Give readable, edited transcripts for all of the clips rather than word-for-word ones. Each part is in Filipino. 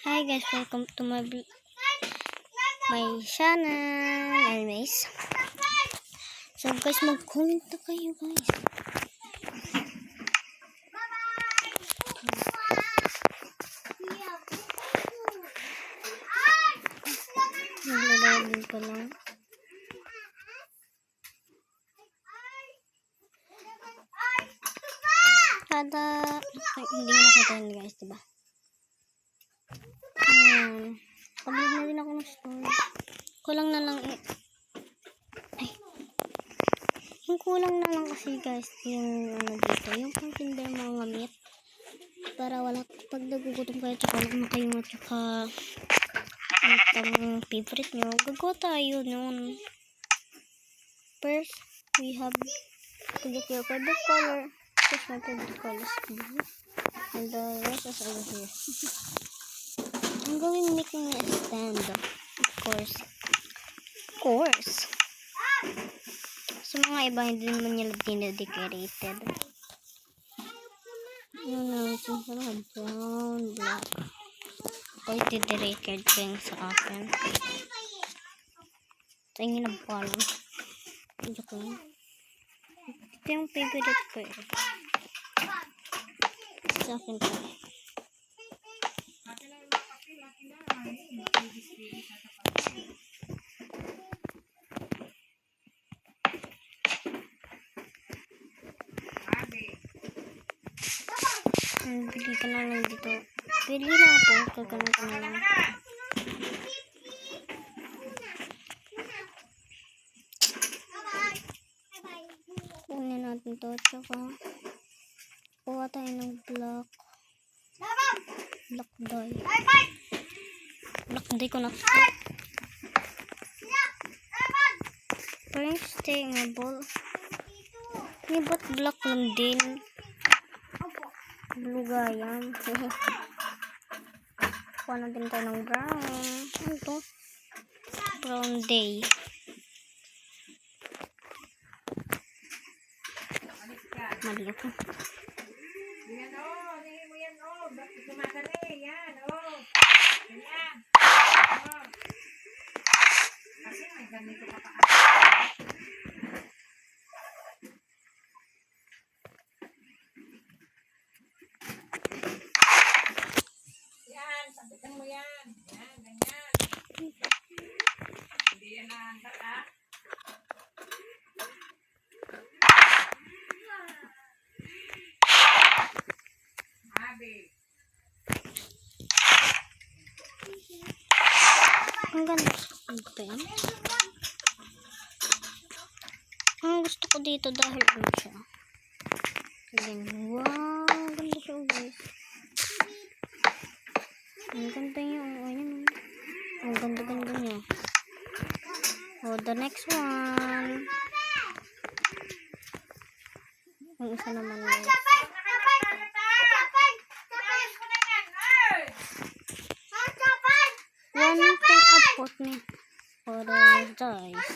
Hi guys, welcome to my channel. Anyways, so guys, mag-comment na kayo guys. Naglalagin ko lang. Kada hindi mo nakita yun guys, diba? Pabalik na din ako ng story. Kulang na lang ay, yung kulang na lang kasi guys yung dito, yung pang-tinder mga meat para wala pag nagugutom kayo tsaka wala na kayo tsaka ang favorite nyo, gagawa tayo nun. First, we have to get your favorite color. Because my favorite color is blue and the rest is over here. I'm going making a stand, of course. So mga iba hindi naman nila dinadecorated. Yun na, sinasama brown, black. Ako iti-decorated ko yung sa akin. Tingin na pa lang. Joke lang. Ito yung favorite ko eh. Sa akin ko. Bili ka na lang dito. Bili na ako. Kagalan ka na lang. Kunin natin to. Tsaka kuha tayo ng black dye. Black dye ko na. Parang stayable. May ba't black lang din? Blue gayam. Kuha na din tayo ng brown. Ano to? Brown day. Mali ako. Yan o. Tingin mo yan o. Bakit kumakari? Yan o. Yan. O. Kasi may ganito ka pa. Yan. Sabitan mo yan. Yan. Ganyan. Hindi yan nahanda ha. Ang ganda. Ang gusto ko dito dahil ano siya. Wow, ang ganda siya guys. Ang ganda niya. Ang ganda niya. Oh, the next one. Ang isa naman guys. One thing about me. Paradise.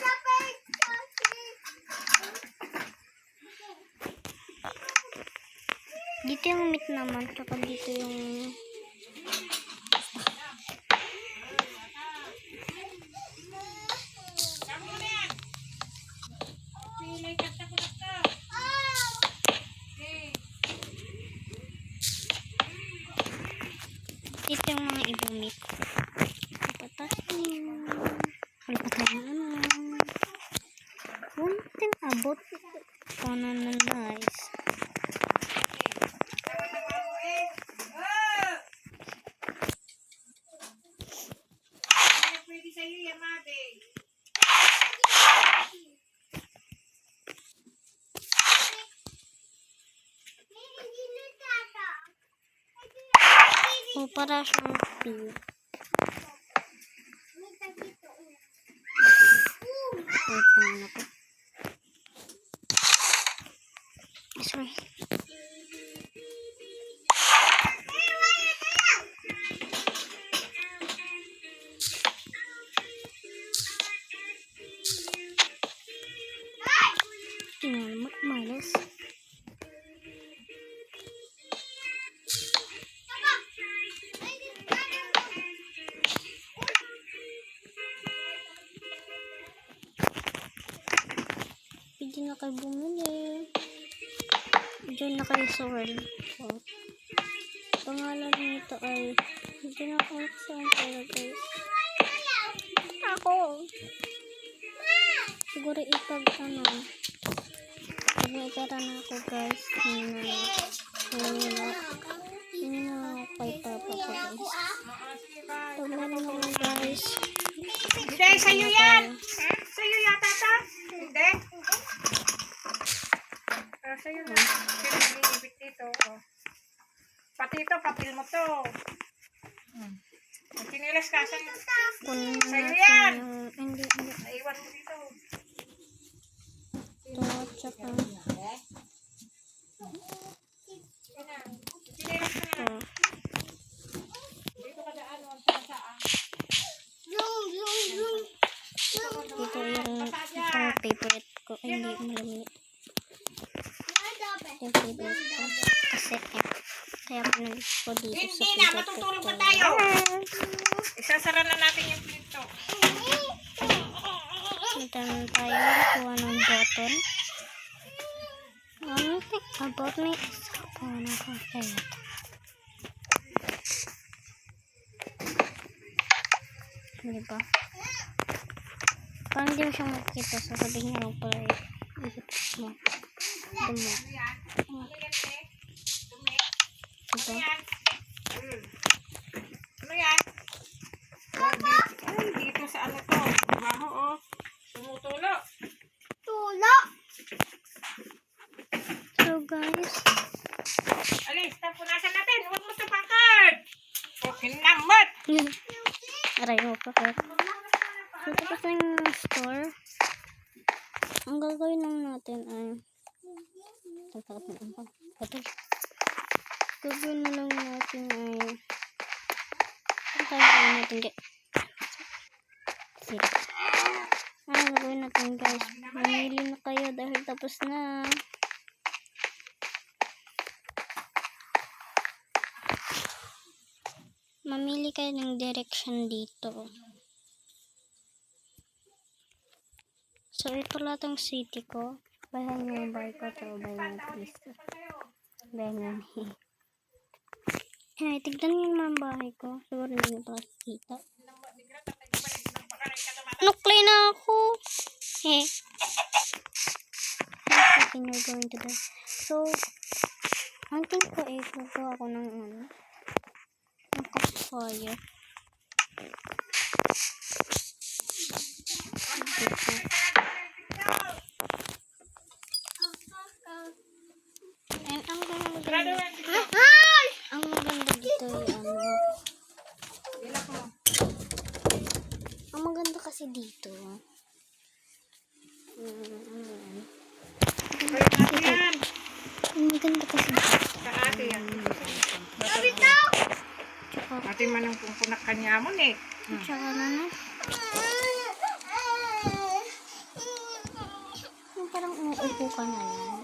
Dito yung meat naman. Tsaka dito yung dito yung mga ibang meat. One thing about Paradise. Pwede sa'yo yan, Mabe. O para siyang pig. Sorry. Malas. Hindi na kayo bumili. Diyan na kayo sa world. So, pangalan nito ay hindi na ako saan pala guys. Ako. Siguro ipag ano. Pag may pera na ako guys. Hindi na ako kay papa ko guys. Pag meron ako guys. Hindi, sa'yo yan. Sa'yo yata ta? Hindi. Sa'yo na. Sino nag-iibig dito? Oh. Pati ito, papel mo to. Pinilas ka sa'yo. Sa'yo yan. Hindi. Naiwan mo dito. Ito, tsaka. Pinilas ka na. Ito. Dito ka daan. Huwag ka saan. Dito yung isang favorite ko. Ay, hindi malami. Yung favorite ko. Kasi kaya pinag ko dito sa Hindi na, matutulog pa tayo. Isasara na natin yung pinto. Punta na tayo. Kuha ng button. Ano about me? Ako na kafe. Diba? Parang hindi mo siya makikita. Sasabihin niya lang pala isip mo. Dumo. Diba? Ano yan? Ay, dito sa ano to. Baho, oh. Tumutulo. So guys, Alis, tapunasan natin. Huwag mo tapakan. O, hinamot. aray mo pa kaya. So tapos na yung store. Ang gagawin lang natin ay gagawin na lang natin ay ang gagawin natin ano gagawin natin guys, mamili na kayo dahil tapos na. Mamili kayo ng direction dito. So ito lahat ang city ko. Bayan nyo yung bahay ko. So bayan nyo please. Bayan nyo. Ay, tignan nyo naman ang bahay ko. Siguro hindi nyo ito nakikita. Nukli na ako. Something we're going to do. So, ang think ko ay kukuha ako ng ng campfire. And ang maganda dito ay ang maganda kasi dito. Ang maganda kasi dito. Sa ate yan. Tsaka, Ate manong pumpunak kanya mo eh. tsaka na. Yung parang umuupo ka na lang.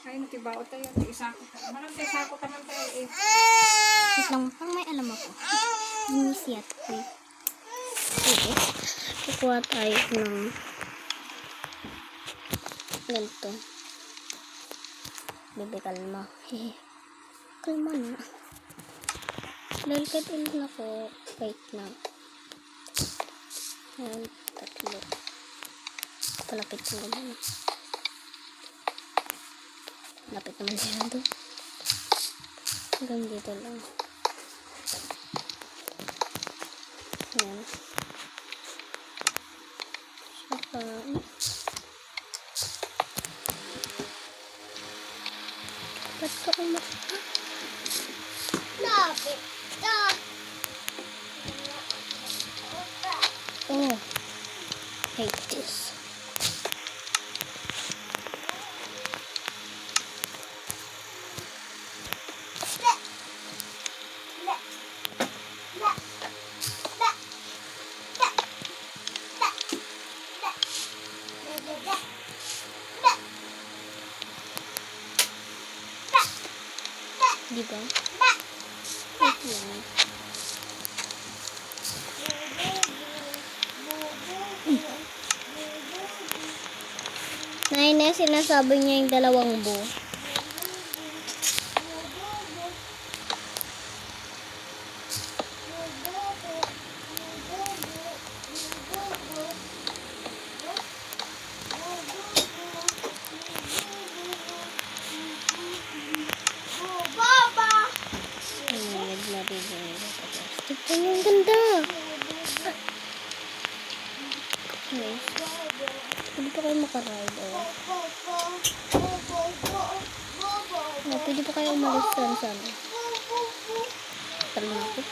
Ay, natibao tayo. Isako tayo. Manong isako taman tayo eh. Wait lang, parang may alam ako. Inisiat ko eh. Okay. Kukuha tayo ng ganito. Bebe, kalma. Kalma na. Dahil kahit ulit ako, wait na. Ayan, tatlo. Palapit ko naman. Lapit naman sila doon. Hanggang dito lang. Ayan. Saka, ba't ka oh, hate this. Diba? Wait lang. Ines, sinasabi niya yung dalawang bu. Tignan yung ganda. Guys, pwede pa kayo makaride. Oh. Pwede pa kayo umalis sa sana. Talimikot.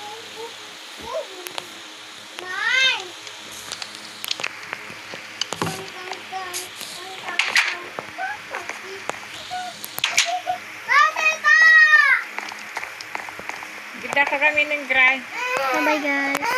Ganda ka kami ng grind. Bye-bye guys.